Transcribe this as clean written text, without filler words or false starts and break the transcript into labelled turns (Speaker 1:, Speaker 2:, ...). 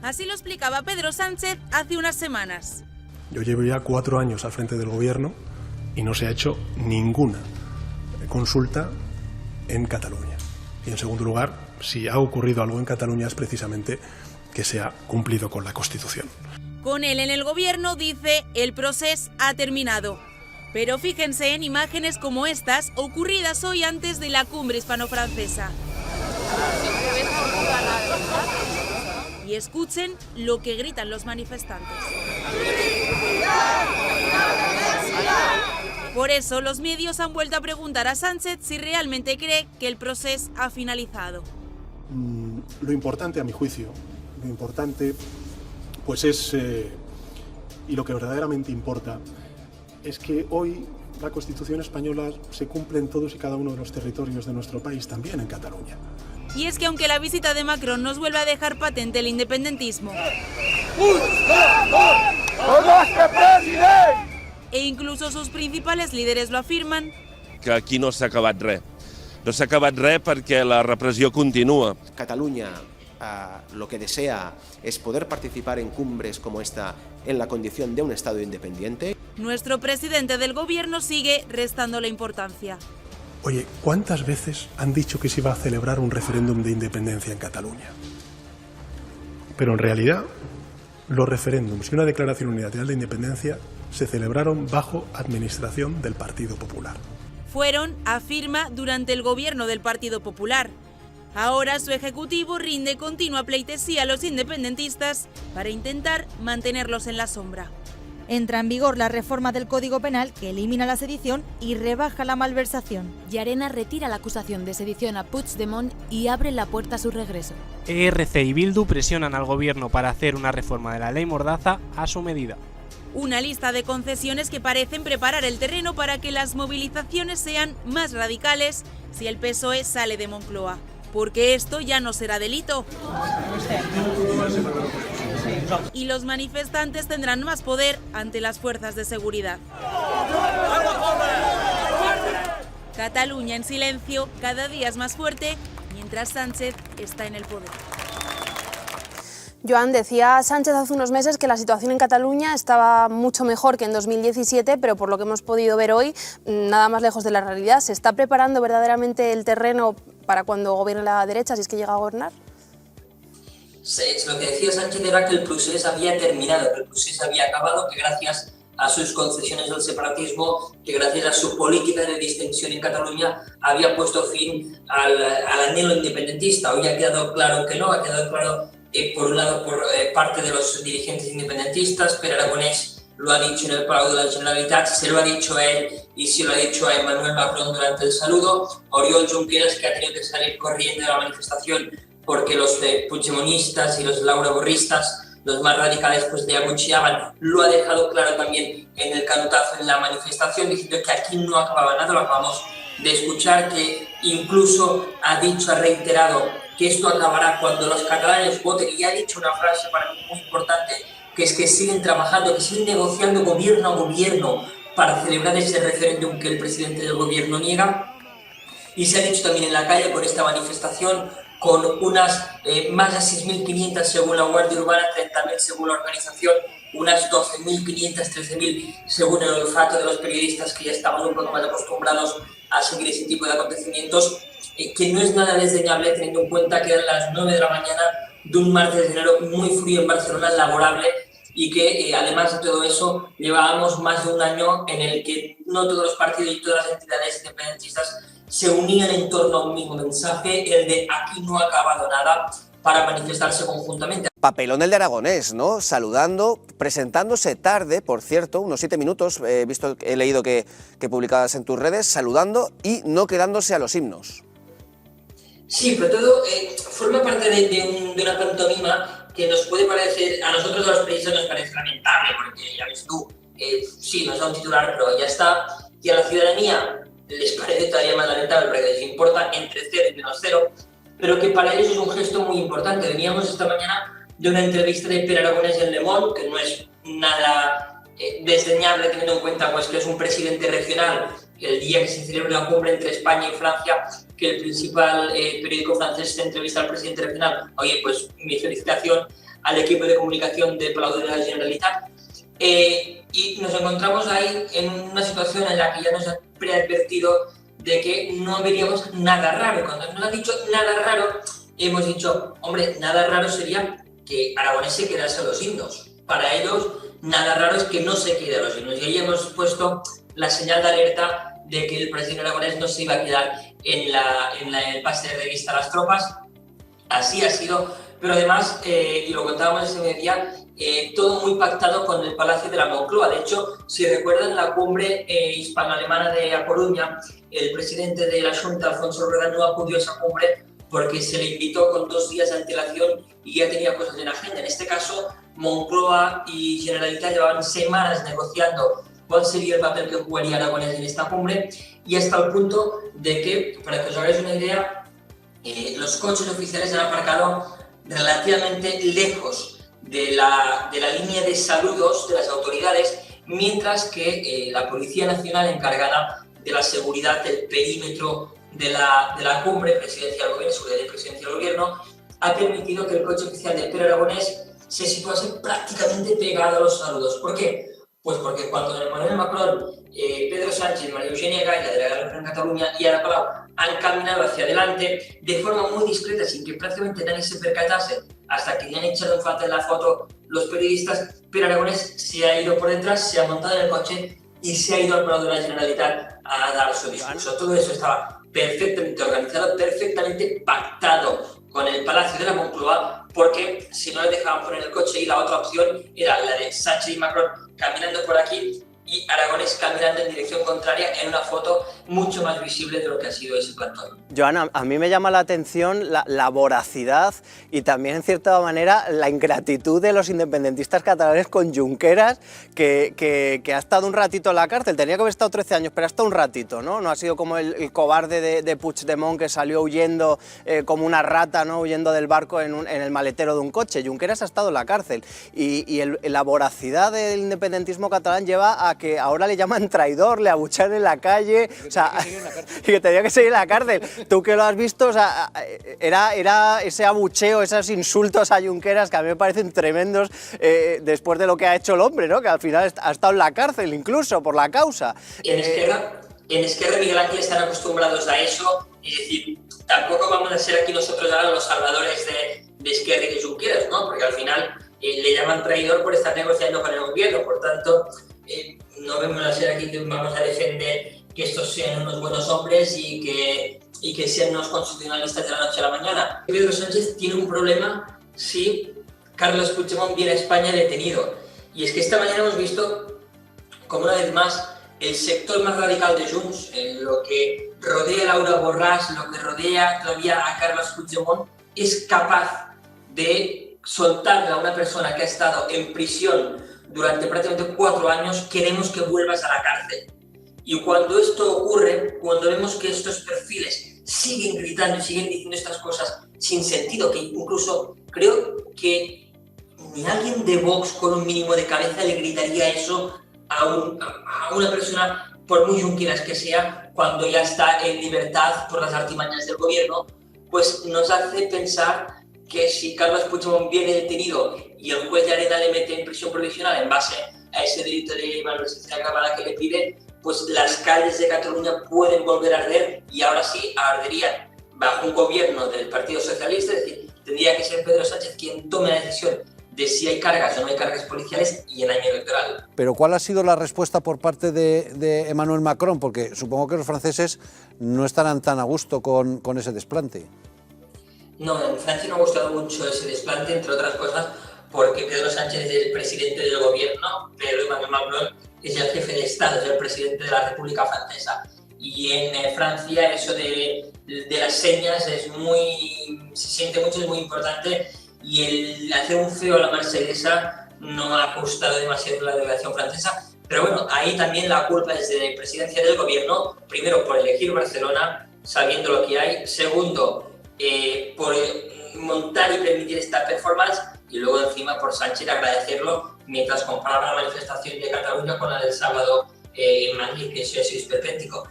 Speaker 1: Así lo explicaba Pedro Sánchez hace unas semanas.
Speaker 2: Yo llevo ya 4 años al frente del gobierno y no se ha hecho ninguna consulta en Cataluña. Y en segundo lugar, si ha ocurrido algo en Cataluña es precisamente que se ha cumplido con la Constitución.
Speaker 1: Con él en el gobierno, dice, el proceso ha terminado. Pero fíjense en imágenes como estas, ocurridas hoy antes de la cumbre hispano-francesa. Y escuchen lo que gritan los manifestantes. Por eso, los medios han vuelto a preguntar a Sánchez si realmente cree que el proceso ha finalizado.
Speaker 2: Lo importante, a mi juicio, pues es, y lo que verdaderamente importa, es que hoy la Constitución española se cumple en todos y cada uno de los territorios de nuestro país, también en Cataluña.
Speaker 1: Y es que aunque la visita de Macron nos vuelve a dejar patente el independentismo, e incluso sus principales líderes lo afirman,
Speaker 3: que aquí no s'ha acabat res. No s'ha acabat res perquè la repressió continua.
Speaker 4: Cataluña lo que desea es poder participar en cumbres como esta en la condición de un Estado independiente.
Speaker 1: Nuestro presidente del gobierno sigue restándole importancia.
Speaker 2: Oye, ¿cuántas veces han dicho que se iba a celebrar un referéndum de independencia en Cataluña? Pero en realidad, los referéndums y una declaración unilateral de independencia se celebraron bajo administración del Partido Popular.
Speaker 1: Fueron, afirma, durante el gobierno del Partido Popular. Ahora su ejecutivo rinde continua pleitesía a los independentistas para intentar mantenerlos en la sombra.
Speaker 5: Entra en vigor la reforma del Código Penal que elimina la sedición y rebaja la malversación.
Speaker 6: Llarena retira la acusación de sedición a Puigdemont y abre la puerta a su regreso.
Speaker 7: ERC y Bildu presionan al gobierno para hacer una reforma de la ley Mordaza a su medida.
Speaker 1: Una lista de concesiones que parecen preparar el terreno para que las movilizaciones sean más radicales si el PSOE sale de Moncloa. Porque esto ya no será delito. Y los manifestantes tendrán más poder ante las fuerzas de seguridad. Cataluña en silencio, cada día es más fuerte, mientras Sánchez está en el poder.
Speaker 8: Joan, decía Sánchez hace unos meses que la situación en Cataluña estaba mucho mejor que en 2017, pero por lo que hemos podido ver hoy, nada más lejos de la realidad. ¿Se está preparando verdaderamente el terreno para cuando gobierne la derecha, si es que llega a gobernar?
Speaker 9: Sí, lo que decía Sánchez era que el procés había terminado, que el procés había acabado, que gracias a sus concesiones del separatismo, que gracias a su política de distensión en Cataluña había puesto fin al anhelo independentista. Hoy ha quedado claro que no, ha quedado claro por un lado por parte de los dirigentes independentistas. Pere Aragonès lo ha dicho en el Palau de la Generalitat, se lo ha dicho a él y se lo ha dicho a Emmanuel Macron durante el saludo. Oriol Junqueras, que ha tenido que salir corriendo de la manifestación porque los puigdemonistas y los lauraborristas, los más radicales, pues le abucheaban, lo ha dejado claro también en el canotazo en la manifestación, diciendo que aquí no acababa nada. Lo acabamos de escuchar, que incluso ha dicho, ha reiterado que esto acabará cuando los catalanes voten, y ha dicho una frase para mí muy importante, que es que siguen trabajando, que siguen negociando gobierno a gobierno para celebrar ese referéndum que el presidente del gobierno niega. Y se ha dicho también en la calle por esta manifestación, con unas más de 6.500 según la Guardia Urbana, 30.000 según la organización, unas 12.500, 13.000 según el olfato de los periodistas, que ya estaban un poco más acostumbrados a seguir ese tipo de acontecimientos, que no es nada desdeñable teniendo en cuenta que eran las 9 de la mañana de un martes de enero muy frío en Barcelona, laborable, y que además de todo eso llevábamos más de un año en el que no todos los partidos y todas las entidades independentistas se unían en torno a un mismo mensaje, el de aquí no ha acabado nada, para manifestarse conjuntamente.
Speaker 4: Papelón el de Aragonès, ¿no? Saludando, presentándose tarde, por cierto, unos 7 minutos, he leído que publicabas en tus redes, saludando y no quedándose a los himnos. Sí, pero todo forma parte de una pantomima que nos puede parecer, a nosotros los periodistas nos parece lamentable, porque ya ves tú, sí, nos da un titular, pero ya está, y a la ciudadanía les parece todavía más lamentable porque les importa entre 0 y menos 0, pero que para ellos es un gesto muy importante. Veníamos esta mañana de una entrevista de Pere Aragonès en Le Monde, que no es nada desdeñable teniendo en cuenta pues, que es un presidente regional, que el día que se celebre la cumbre entre España y Francia, que el principal periódico francés se entrevista al presidente regional. Oye, pues mi felicitación
Speaker 9: al equipo de comunicación de Palau de la Generalitat. Y nos encontramos ahí en una situación en la que ya nos ha preadvertido de que no veríamos nada raro. Cuando nos ha dicho nada raro, hemos dicho, hombre, nada raro sería que Aragonés se quedase a los himnos. Para ellos, nada raro es que no se quede a los himnos. Y ahí hemos puesto la señal de alerta de que el presidente Aragonés no se iba a quedar en el pase de revista a las tropas. Así ha sido, pero además, y lo contábamos ese día, todo muy pactado con el Palacio de la Moncloa. De hecho, si recuerdan la cumbre hispano-alemana de A Coruña, el presidente de la Junta, Alfonso Rueda, no acudió a esa cumbre porque se le invitó con 2 días de antelación y ya tenía cosas en agenda. En este caso, Moncloa y Generalitat llevaban semanas negociando cuál sería el papel que jugaría Aragonés en esta cumbre, y hasta el punto de que, para que os hagáis una idea, los coches oficiales han aparcado relativamente lejos de la línea de saludos de las autoridades, mientras que la Policía Nacional, encargada de la seguridad del perímetro de la cumbre presidencial del gobierno, seguridad presidencial del gobierno, ha permitido que el coche oficial de Pere Aragonés se situase prácticamente pegado a los saludos. ¿Por qué? Pues porque cuando Emmanuel Macron, Pedro Sánchez, María Eugenia Gay, la delegada en Cataluña, y Ada Colau han caminado hacia adelante de forma muy discreta, sin que prácticamente nadie se percatase, hasta que le han echado en falta en la foto los periodistas, Pere Aragonés se ha ido por detrás, se ha montado en el coche y se ha ido al Palau de la Generalitat a dar su discurso. Todo eso estaba perfectamente organizado, perfectamente pactado con el Palacio de la Moncloa, porque si no le dejaban poner el coche, y la otra opción era la de Sánchez y Macron caminando por aquí y Aragonés caminando en dirección contraria, en una foto mucho más visible de lo que ha sido ese plantón.
Speaker 10: Joan, a mí me llama la atención la voracidad y también, en cierta manera, la ingratitud de los independentistas catalanes con Junqueras, que ha estado un ratito en la cárcel. Tenía que haber estado 13 años, pero ha estado un ratito, ¿no? No ha sido como el cobarde de Puigdemont, que salió huyendo como una rata, ¿no? Huyendo del barco en el maletero de un coche. Junqueras ha estado en la cárcel y la voracidad del independentismo catalán lleva a que ahora le llaman traidor, le abuchan en la calle, o sea, y que tenía que seguir en la cárcel. Tú que lo has visto, o sea, era ese abucheo, esos insultos a Junqueras que a mí me parecen tremendos después de lo que ha hecho el hombre, ¿no? Que al final ha estado en la cárcel incluso por la causa.
Speaker 9: En Esquerra, Miguel Ángel, están acostumbrados a eso, es decir, tampoco vamos a ser aquí nosotros ahora los salvadores de Esquerra y de Junqueras, ¿no? Porque al final le llaman traidor por estar negociando con el gobierno, por tanto, no vamos a ser aquí que vamos a defender que estos sean unos buenos hombres y que sean unos constitucionalistas de la noche a la mañana. Pedro Sánchez tiene un problema si Carles Puigdemont viene a España detenido. Y es que esta mañana hemos visto como una vez más el sector más radical de Junts, en lo que rodea a Laura Borràs, lo que rodea todavía a Carles Puigdemont, es capaz de soltarle a una persona que ha estado en prisión durante prácticamente 4 años, queremos que vuelvas a la cárcel. Y cuando esto ocurre, cuando vemos que estos perfiles siguen gritando y siguen diciendo estas cosas sin sentido, que incluso creo que ni alguien de Vox con un mínimo de cabeza le gritaría eso a una persona, por muy Junqueras que sea, cuando ya está en libertad por las artimañas del gobierno, pues nos hace pensar que si Carles Puigdemont viene detenido y el juez de Arena le mete en prisión provisional en base a ese delito de malversación agravada que le pide, pues las calles de Cataluña pueden volver a arder, y ahora sí arderían bajo un gobierno del Partido Socialista. Es decir, tendría que ser Pedro Sánchez quien tome la decisión de si hay cargas o no hay cargas policiales y en año electoral.
Speaker 11: Pero ¿cuál ha sido la respuesta por parte de Emmanuel Macron? Porque supongo que los franceses no estarán tan a gusto con ese desplante.
Speaker 9: No, en Francia no ha gustado mucho ese desplante, entre otras cosas porque Pedro Sánchez es el presidente del gobierno, pero Emmanuel Macron es el jefe de Estado, es el presidente de la República Francesa. Y en Francia eso de las señas se siente mucho, es muy importante, y el hacer un feo a la marsellesa no ha gustado demasiado a la delegación francesa. Pero bueno, ahí también la culpa es de la presidencia del gobierno, primero por elegir Barcelona, sabiendo lo que hay, segundo, por montar y permitir esta performance, y luego encima por Sánchez agradecerlo mientras comparaba la manifestación de Cataluña con la del sábado en Madrid, que eso es esperpéntico.